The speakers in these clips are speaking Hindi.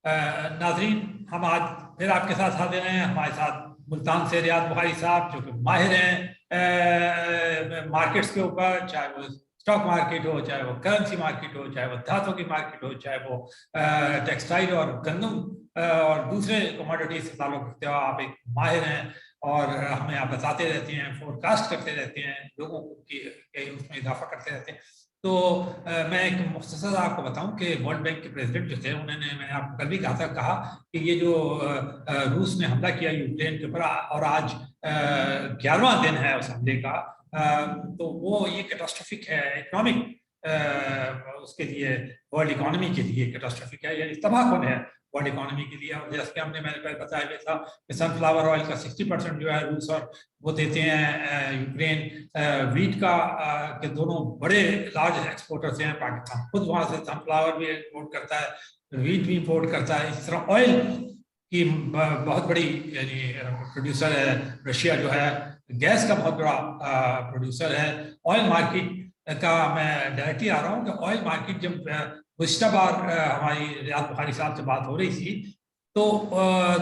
नाजरीन, हम आज फिर आपके साथ हाजिर हैं। हमारे साथ मुल्तान से रियाद बुखारी साहब, जो कि माहिर हैं मार्केट्स के ऊपर, चाहे वो स्टॉक मार्केट हो, चाहे वो करेंसी मार्केट हो, चाहे वो धातु की मार्केट हो, चाहे वो टेक्सटाइल और गंदम और दूसरे कमोडिटीज से ताल्लुक रखते हो। आप एक माहिर हैं और हमें आप बताते रहते हैं, फोरकास्ट करते रहते हैं, लोगों की उसमें इजाफा करते रहते हैं। तो मैं एक मुख्तसर आपको बताऊं कि वर्ल्ड बैंक के प्रेसिडेंट जो थे, उन्होंने, मैंने आपको कल भी कहा कि ये जो रूस ने हमला किया यूक्रेन के ऊपर, और आज 11वां दिन है उस हमले का, तो वो ये कैटास्ट्रोफिक है इकोनॉमिक उसके लिए, वर्ल्ड इकोनॉमी के लिए कैटास्ट्रोफिक है, यानी तबाहकुन है वर्ल्ड इकोनॉमी के लिए। और जैसे कि मैंने पहले बताया भी था कि सनफ्लावर ऑयल का 60% जो है रूस और वो देते हैं यूक्रेन। वीट का के दोनों बड़े लार्ज एक्सपोर्टर्स हैं। पाकिस्तान खुद वहां से सनफ्लावर भी इंपोर्ट करता है, वीट भी इंपोर्ट करता है। इस तरह ऑयल की बहुत बड़ी यानी प्रोड्यूसर है रशिया, जो है गैस का बहुत बड़ा प्रोड्यूसर है। ऑयल मार्केट का मैं डायरेक्टली आ रहा हूँ कि ऑयल मार्केट जब गुज़िश्ता बार हमारी रियाद बुखारी साहब से बात हो रही थी, तो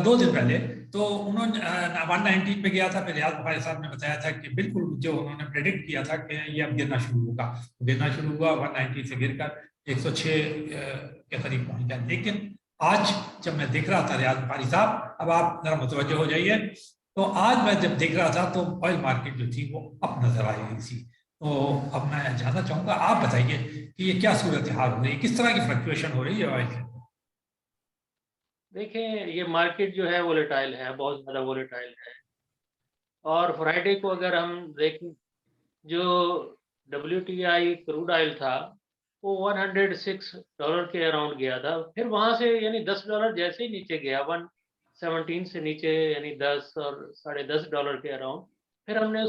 2 दिन पहले तो उन्होंने 119 पे गया था। फिर रियाद बुखारी साहब ने बताया था कि बिल्कुल जो उन्होंने प्रेडिक्ट किया था कि ये अब गिरना शुरू होगा, गिरना शुरू हुआ। 190 से गिरकर 106 के करीब पहुंच गया। लेकिन आज जब मैं देख रहा था रियाज बुखारी साहब, अब आप जरा मुतवज्जो हो जाइए, तो आज मैं जब देख रहा था तो ऑयल मार्केट जो थी वो अप नजर आ रही थी। तो अब मैं जानना चाहूंगा, आप बताइए कि ये क्या सूरत हाल हो रही है, किस तरह की फ्लक्चुएशन हो रही है ऑयल के? देखें, ये मार्केट जो है वोलेटाइल है, बहुत ज़्यादा वोलेटाइल है। और फ्राइडे को अगर हम देखें, जो WTI क्रूड ऑयल था वो $106 के अराउंड गया था। फिर वहाँ से यानी $10 जैसे ही नीचे गया, 117 से नीचे, यानी 10 और $10.5 के अराउंड, फिर हमने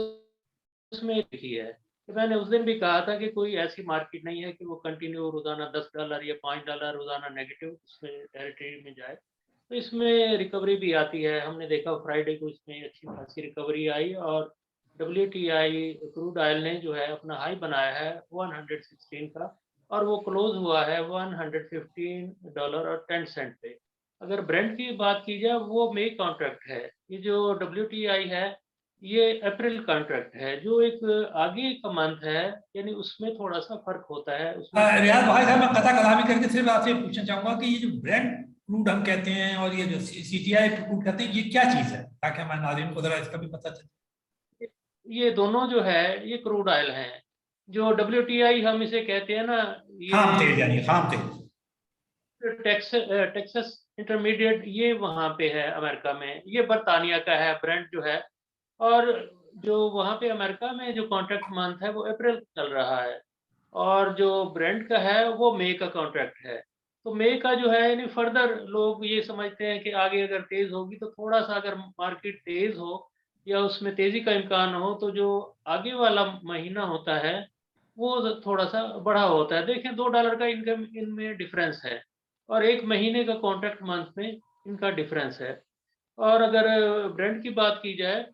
उसमें देखी है कि मैंने उस दिन भी कहा था कि कोई ऐसी मार्केट नहीं है कि वो कंटिन्यू रोज़ाना $10 या $5 रोज़ाना नेगेटिव उसमें टेरिटरी में जाए। तो इसमें रिकवरी भी आती है। हमने देखा फ्राइडे को इसमें अच्छी खासी रिकवरी आई और WTI क्रूड ऑयल ने जो है अपना हाई बनाया है 116 का, और वो क्लोज हुआ है $115.10 पे। अगर ब्रेंट की बात की जाए, वो मई कॉन्ट्रैक्ट है। ये जो WTI है ये अप्रैल कॉन्ट्रैक्ट है, जो एक आगे का मंथ है, यानी उसमें थोड़ा सा फर्क होता है उसमें। रियाज भाई साहब, मैं कथा कलामी करके सिर्फ आपसे पूछना चाहूंगा कि ये जो ब्रेंड क्रूड हम कहते हैं और ये जो CTI क्रूड कहते हैं, ये क्या चीज है, ताकि हमारे नाज़रीन को जरा इसका भी पता चले। ये दोनों जो है ये क्रूड ऑयल हैं। जो WTI हम इसे कहते हैं ना, खाम तेल, ये यानी खाम तेल। टेक्सास इंटरमीडिएट, ये वहाँ पे है अमेरिका में, ये बरतानिया का है ब्रेंट जो है। और जो वहाँ पे अमेरिका में जो कॉन्ट्रैक्ट मंथ है वो अप्रैल चल रहा है, और जो ब्रेंट का है वो मई का कॉन्ट्रैक्ट है। तो मई का जो है यानी फर्दर लोग ये समझते हैं कि आगे अगर तेज होगी, तो थोड़ा सा अगर मार्केट तेज हो या उसमें तेजी का इम्कान हो, तो जो आगे वाला महीना होता है वो थोड़ा सा बढ़ा होता है। देखें, $2 का इनकम इनमें डिफरेंस है, और एक महीने का कॉन्ट्रैक्ट मंथ में इनका डिफरेंस है। और अगर ब्रेंट की बात की जाए,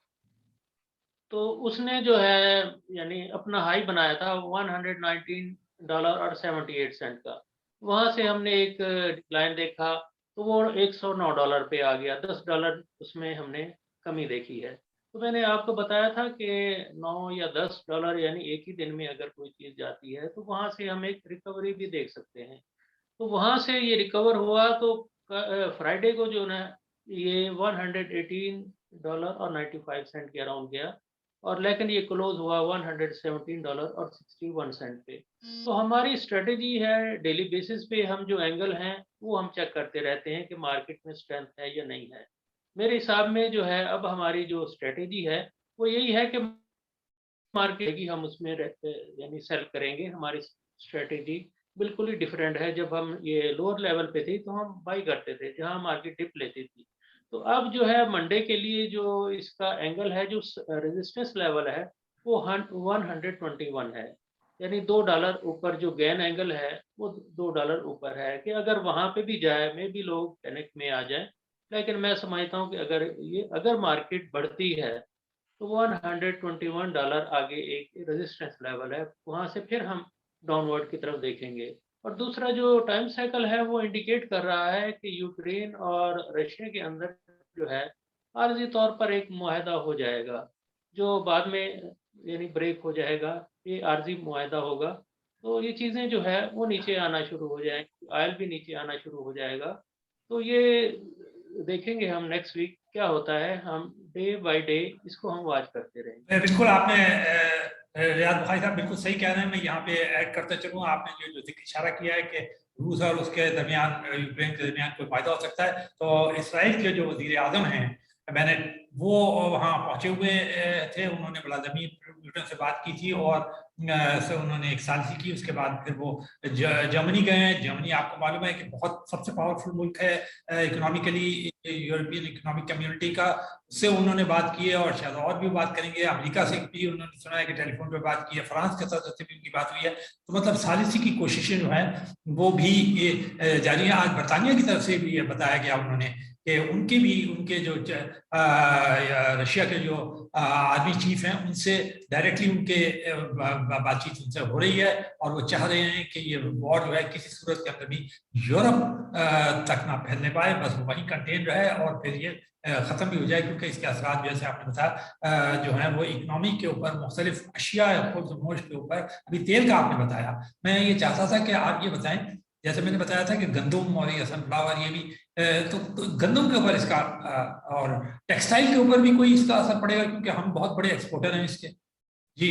तो उसने जो है यानी अपना हाई बनाया था $119.78 का। वहाँ से हमने एक डिक्लाइन देखा, तो वो $109 पे आ गया, $10 उसमें हमने कमी देखी है। तो मैंने आपको बताया था कि 9 या $10 यानी एक ही दिन में अगर कोई चीज़ जाती है, तो वहाँ से हम एक रिकवरी भी देख सकते हैं। तो वहाँ से ये रिकवर हुआ, तो फ्राइडे को जो ना ये $118.95 के अराउंड गया, और लेकिन ये क्लोज हुआ $117.61 पे। तो हमारी स्ट्रेटेजी है, डेली बेसिस पे हम जो एंगल हैं वो हम चेक करते रहते हैं कि मार्केट में स्ट्रेंथ है या नहीं है। मेरे हिसाब में जो है अब हमारी जो स्ट्रेटेजी है वो यही है कि मार्केट की हम उसमें यानी सेल करेंगे। हमारी स्ट्रेटेजी बिल्कुल ही डिफरेंट है। जब हम ये लोअर लेवल पे थी तो हम बाई करते थे जहां मार्केट डिप लेती थी। तो अब जो है मंडे के लिए जो इसका एंगल है, जो रेजिस्टेंस लेवल है, वो 121 है। यानी $2 ऊपर जो गेन एंगल है वो $2 ऊपर है, कि अगर वहां पे भी जाए में भी लोग पैनिक में आ जाए। लेकिन मैं समझता हूँ कि अगर मार्केट बढ़ती है, तो $121 आगे एक रेजिस्टेंस लेवल है, वहां से फिर हम डाउनवर्ड की तरफ देखेंगे। और दूसरा जो टाइम साइकिल है वो इंडिकेट कर रहा है कि यूक्रेन और रशिया के अंदर जो है आर्जी तौर पर एक मुआहदा हो जाएगा, जो बाद में यानी ब्रेक हो जाएगा, ये आर्जी मुआहदा होगा। तो ये चीज़ें जो है वो नीचे आना शुरू हो जाएँगी, ऑयल भी नीचे आना शुरू हो जाएगा। तो ये देखेंगे हम नेक्स्ट वीक क्या होता है, हम डे बाय डे इसको हम वॉच करते रहेंगे। बिल्कुल आपने रियाद भाई साहब बिल्कुल सही कह रहे हैं। मैं यहाँ पे ऐड करते चलूँ, आपने जो जो जिक्र इशारा किया है कि रूस और उसके दरमियान, यूक्रेन के दरमियान कोई फायदा हो सकता है, तो इसराइल के जो वजीर आजम हैं मैंने वो वहाँ पहुंचे हुए थे। उन्होंने व्लादिमीर पुतिन से बात की थी और से उन्होंने एक साल की। उसके बाद फिर वो जर्मनी गए हैं। जर्मनी आपको मालूम है कि बहुत सबसे पावरफुल मुल्क है इकोनॉमिकली, यूरोपियन इकोनॉमिक कम्युनिटी का। उससे उन्होंने बात की है और शायद और भी बात करेंगे। अमेरिका से भी उन्होंने सुना है कि टेलीफोन पे बात की है। फ्रांस के साथ भी उनकी बात हुई है। तो मतलब सालिसी की कोशिशें जो है वो भी ये जारी है। आज बरतानिया की तरफ से भी ये बताया गया उन्होंने कि उनके जो रशिया के जो आर्मी चीफ हैं उनसे डायरेक्टली उनके बातचीत उनसे हो रही है और वो चाह रहे हैं कि ये वॉर जो है किसी सूरत के अंदर भी यूरोप तक ना फैलने पाए, बस वो वहीं कंटेन रहे और फिर ये खत्म भी हो जाए, क्योंकि इसके असरात जैसे आपने बताया जो है वो इकोनॉमी के ऊपर, मुख्तलिफ अशिया खुर्द के ऊपर। अभी तेल का आपने बताया, मैं ये चाहता था कि आप ये बताएं, जैसे मैंने बताया था कि गंदम और ये सनफ्लावर ये भी तो गंदम के ऊपर इसका और टेक्सटाइल के ऊपर भी कोई इसका असर पड़ेगा, क्योंकि हम बहुत बड़े एक्सपोर्टर हैं इसके। जी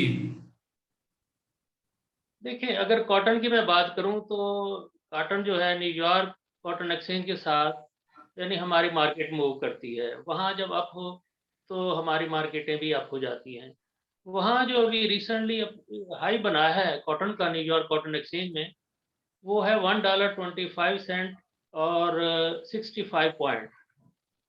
देखिए, अगर कॉटन की मैं बात करूँ तो कॉटन जो है न्यूयॉर्क कॉटन एक्सचेंज के साथ यानी हमारी मार्केट मूव करती है। वहाँ जब अप हो तो हमारी मार्केटें भी अप हो जाती हैं। वहाँ जो अभी रिसेंटली हाई बना है कॉटन का न्यूयॉर्क कॉटन एक्सचेंज में, वो है $1.25 और 65 पॉइंट,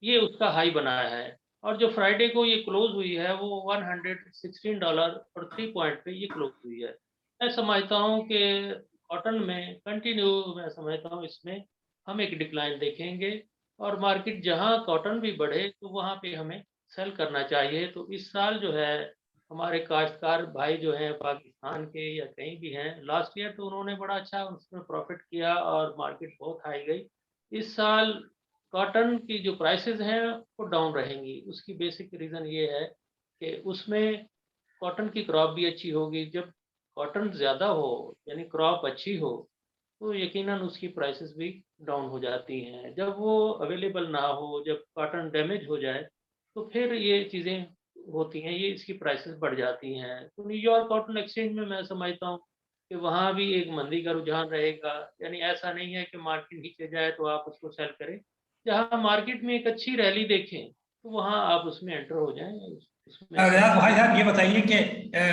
ये उसका हाई बनाया है। और जो फ्राइडे को ये क्लोज हुई है वो $116 और 3 पॉइंट पे ये क्लोज हुई है। मैं समझता हूँ कि कॉटन में कंटिन्यू, मैं समझता हूँ इसमें हम एक डिक्लाइन देखेंगे और मार्केट जहाँ कॉटन भी बढ़े तो वहाँ पे हमें सेल करना चाहिए। तो इस साल जो है हमारे काश्तकार भाई जो हैं पाकिस्तान के या कहीं भी हैं, लास्ट ईयर तो उन्होंने बड़ा अच्छा उसमें प्रॉफिट किया और मार्केट बहुत हाई गई। इस साल कॉटन की जो प्राइसेज़ हैं वो डाउन रहेंगी। उसकी बेसिक रीज़न ये है कि उसमें कॉटन की क्रॉप भी अच्छी होगी। जब कॉटन ज़्यादा हो यानी क्रॉप अच्छी हो तो यकीनन उसकी प्राइसेज़ भी डाउन हो जाती हैं। जब वो अवेलेबल ना हो, जब कॉटन डैमेज हो जाए तो फिर ये चीज़ें होती हैं, ये इसकी प्राइसेज़ बढ़ जाती हैं। तो न्यूयॉर्क कॉटन एक्सचेंज में मैं समझता हूँ कि वहाँ भी एक मंदी का रुझान रहेगा। यानी ऐसा नहीं है कि मार्केट नीचे जाए तो आप उसको सेल करें। जहाँ मार्केट में एक अच्छी रैली देखें, तो वहाँ आप उसमें एंटर हो जाएँ, उसमें अपनी रियाज भाई साहब ये बताइए कि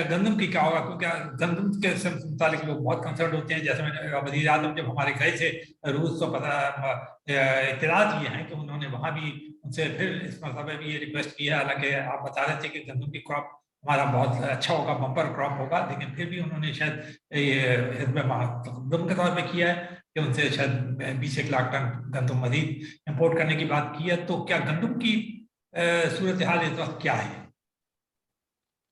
गंदम की क्या होगा, क्योंकि गंदम के से मुतालिक लोग बहुत कंसर्न होते हैं। जैसे मैंने वजीर आजम जब हमारे गए थे रूस, तो पता इत्तलात ये हैं कि उन्होंने वहाँ भी उनसे फिर इस मसले भी ये रिक्वेस्ट की है। हालांकि आप बता रहे थे कि गंदम की क्रॉप हमारा बहुत अच्छा होगा, बम्पर क्रॉप होगा, लेकिन फिर भी उन्होंने शायद ये हिज़्ब तक़द्दुम के तौर पे किया है कि उनसे शायद 20 लाख टन गंदम मजीद इम्पोर्ट करने की बात की है। तो क्या गंदम की सूरत हाल इस वक्त क्या है?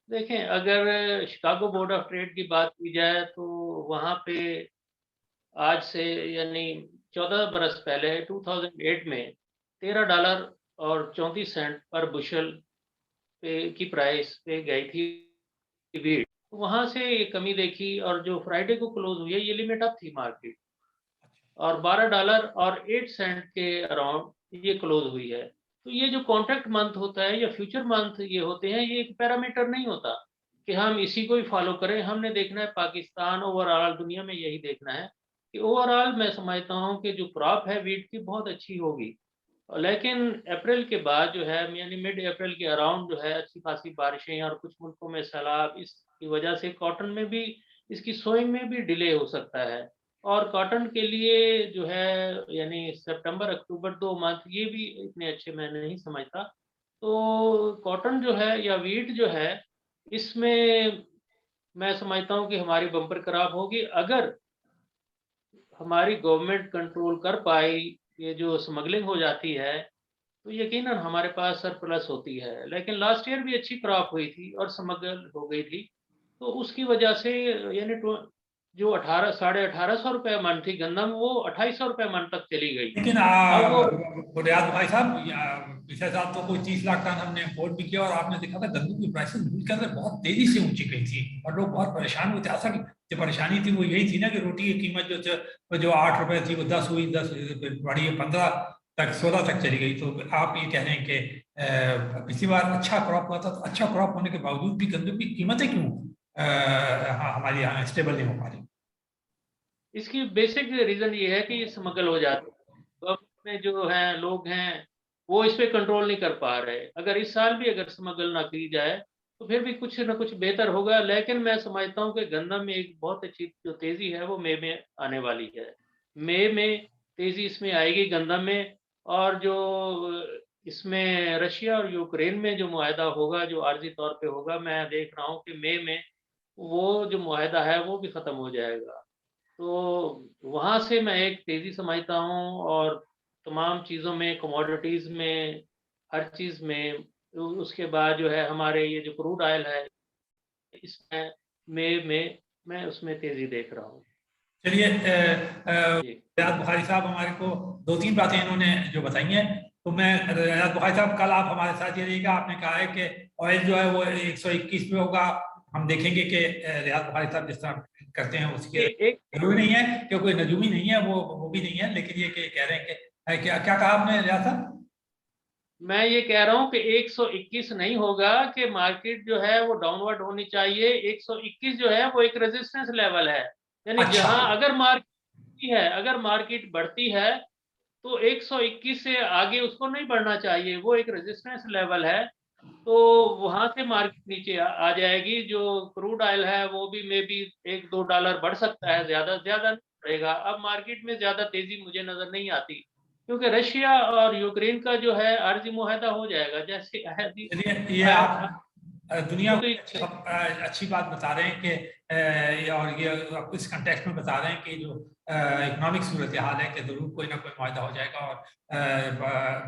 देखें, अगर शिकागो बोर्ड ऑफ ट्रेड की बात की जाए तो वहाँ पे आज से यानी 14 बरस पहले 2008 में $13 और 34 सेंट पर बुशल पे की प्राइस पे गई थी व्हीट। वहाँ से ये कमी देखी और जो फ्राइडे को क्लोज हुई है ये लिमिट अप थी मार्केट और $12 और 8 सेंट के अराउंड ये क्लोज हुई है। तो ये जो कॉन्ट्रैक्ट मंथ होता है या फ्यूचर मंथ ये होते हैं, ये एक पैरामीटर नहीं होता कि हम इसी को ही फॉलो करें। हमने देखना है पाकिस्तान, ओवरऑल दुनिया में यही देखना है कि ओवरऑल मैं समझता हूँ कि जो क्रॉप है व्हीट की बहुत अच्छी होगी। लेकिन अप्रैल के बाद जो है यानी मिड अप्रैल के अराउंड जो है अच्छी खासी बारिशें और कुछ मुल्कों में सैलाब, इसकी वजह से कॉटन में भी इसकी सोइंग में भी डिले हो सकता है। और कॉटन के लिए जो है यानी सितंबर अक्टूबर 2 मंथ ये भी इतने अच्छे मैं नहीं समझता। तो कॉटन जो है या व्हीट जो है इसमें मैं समझता हूँ कि हमारी बम्पर क्रॉप होगी अगर हमारी गवर्नमेंट कंट्रोल कर पाई। ये जो स्मगलिंग हो जाती है तो यकीनन हमारे पास सरप्लस होती है। लेकिन लास्ट ईयर भी अच्छी क्रॉप हुई थी और स्मगल हो गई थी। तो उसकी वजह से यानी जो 1800-1850 रुपए मन थी गंदम, वो 2800 रुपए मन तक चली गई। लेकिन अब वो रियाज भाई साहब, पिछले साल तो कोई 30 लाख टन हमने इम्पोर्ट भी किया और आपने देखा था गंदम की प्राइसेस मुल्क के अंदर बहुत तेजी से ऊंची गई थी और लोग बहुत परेशान हुए थे। असल जो परेशानी थी वो यही थी ना कि रोटी की कीमत जो 8 रुपए थी वो 10 हुई, 10 बढ़ी 15 तक, 16 तक चली गई। तो आप ये कह रहे हैं कि पिछली बार अच्छा क्रॉप हुआ था, तो अच्छा क्रॉप होने के बावजूद भी गंदम की कीमतें क्यों हमारी यहाँ स्टेबल नहीं हो पा रही? इसकी बेसिक रीजन ये है कि ये स्मगल हो जाता है। गवर्नमेंट में जो है लोग हैं, वो इस पे कंट्रोल नहीं कर पा रहे। अगर इस साल भी अगर स्मगल ना की जाए तो फिर भी कुछ ना कुछ बेहतर होगा। लेकिन मैं समझता हूँ कि गंदम में एक बहुत अच्छी जो तेजी है वो मई में आने वाली है। मई में तेजी इसमें आएगी गंदम में। और जो इसमें रशिया और यूक्रेन में जो मुआहदा होगा, जो आर्जी तौर पे होगा, मैं देख रहा हूँ कि मई में वो जो मुआहदा है वो भी खत्म हो जाएगा। तो वहाँ से मैं एक तेज़ी समझता हूँ। और तमाम चीज़ों में, कमोडिटीज़ में, हर चीज़ में। उसके बाद जो है हमारे ये जो क्रूड ऑयल है, इसमें में मैं उसमें तेज़ी देख रहा हूँ। चलिए, जी। रियाज बुखारी साहब हमारे को 2-3 बातें इन्होंने जो बताई हैं, तो मैं, रियाज बुखारी साहब कल आप हमारे साथ ये रहिएगा। आपने कहा है कि ऑयल जो है वो 121 पे होगा। हम देखेंगे कि रियाज बुखारी साहब जिस तरह करते हैं उसके एक जरूरी नहीं है कि कोई नजूमी नहीं है, वो भी नहीं है, लेकिन ये कह रहे हैं कि क्या क्या कहा आपने रियाज साहब? मैं ये कह रहा हूँ कि 121 नहीं होगा, कि मार्केट जो है वो डाउनवर्ड होनी चाहिए। 121 जो है वो एक रेजिस्टेंस लेवल है। यानी अच्छा, जहाँ अगर मार्केट बढ़ती है तो 121 से आगे उसको नहीं बढ़ना चाहिए। वो एक रेजिस्टेंस लेवल है। तो वहां से मार्केट नीचे आ जाएगी। जो क्रूड ऑयल है वो भी मे बी $1-2 बढ़ सकता है, ज्यादा से ज्यादा नहीं बढ़ेगा। अब मार्केट में ज्यादा तेजी मुझे नजर नहीं आती, क्योंकि रशिया और यूक्रेन का जो है आर्जी मुआहदा हो जाएगा। जैसे चलिए, ये आप दुनिया वो को तो अच्छी बात बता रहे हैं कि और ये आप इस कंटेक्स्ट में बता रहे हैं कि जो इकोनॉमिक सूरत हाल है कि जरूर कोई ना कोई मुआहदा हो जाएगा। और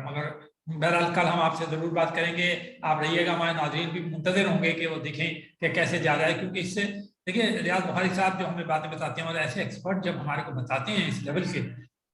मगर बहरहाल कल हम आपसे जरूर बात करेंगे। आप रहिएगा, हमारे नाज़रीन भी मुंतज़िर होंगे कि वो देखें कि कैसे जा रहा है, क्योंकि इससे देखिए रियाज बुखारी साहब जो हमें बातें बताते हैं और ऐसे एक्सपर्ट जब हमारे को बताते हैं इस लेवल के,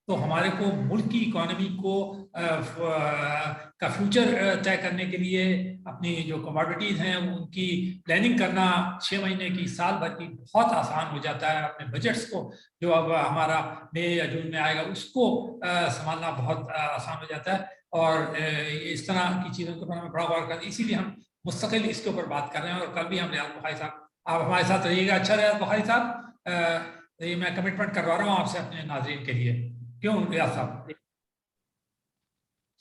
तो हमारे को मुल्क की इकोनॉमी को का फ्यूचर तय करने के लिए अपनी जो कमोडिटीज़ हैं उनकी प्लानिंग करना 6 महीने की, साल भर की बहुत आसान हो जाता है। अपने बजट्स को जो अब हमारा मई या जून में आएगा उसको संभालना बहुत आसान हो जाता है। और इस तरह की चीज़ों के ऊपर हमें बड़ा गौर करना, इसीलिए हम मुस्तकिल इसके ऊपर बात कर रहे हैं। और कल भी हम रियाज बुखारी साहब, आप हमारे साथ रहिएगा। अच्छा रियाज बुखारी साहब, ये मैं कमिटमेंट करवा रहा हूँ आपसे अपने नाज़रीन के लिए, क्यों रियाज साहब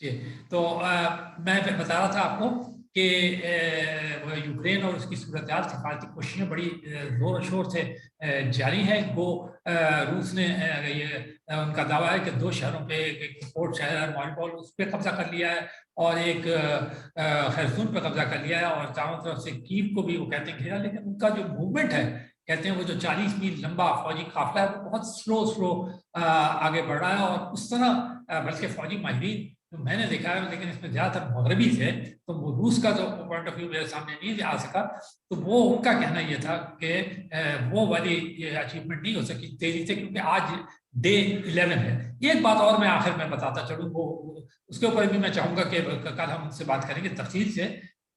जी? तो मैं फिर बता रहा था आपको कि यूक्रेन और उसकी सूरत हाल, सफारती कोशिशें बड़ी जोर शोर से जारी हैं। वो रूस ने उनका दावा है कि 2 शहरों पे, एक पोर्ट शहर है मारिउपोल, उस पर कब्जा कर लिया है और एक खरसून पे कब्जा कर लिया है। और चारों तरफ से कीव को भी वो कहते हैं घेरा। लेकिन उनका जो मूवमेंट है, कहते हैं वो जो 40 मील लंबा फौजी काफिला है वो बहुत स्लो स्लो आगे बढ़ रहा है। और उस तरह बल्कि फौजी माहिरीन तो मैंने देखा है, लेकिन इसमें ज्यादातर मगरबी थे, तो वो रूस का जो पॉइंट ऑफ व्यू मेरे सामने नहीं आ सका। तो वो उनका कहना ये था कि वो वाली अचीवमेंट नहीं हो सकी तेजी से, क्योंकि आज डे 11 है। एक बात और मैं आखिर में बताता चलूँ, वो उसके ऊपर भी मैं चाहूंगा कि कल हम उनसे बात करेंगे तफसील से।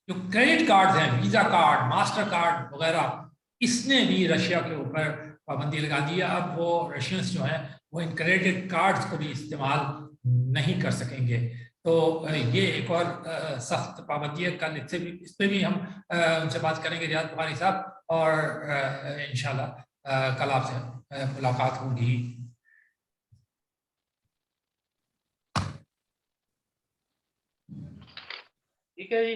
जो क्रेडिट कार्ड हैं, वीजा कार्ड, मास्टर कार्ड वगैरह, इसने भी रशिया के ऊपर पाबंदी लगा दी है। अब वो रशियंस जो हैं वो इन क्रेडिट कार्ड्स को भी इस्तेमाल नहीं कर सकेंगे। तो ये एक और सख्त पाबंदी है। कल इस पे भी हम उनसे बात करेंगे रियाज बुखारी साहब। और इंशाल्लाह कल आपसे मुलाकात होगी। ठीक है जी।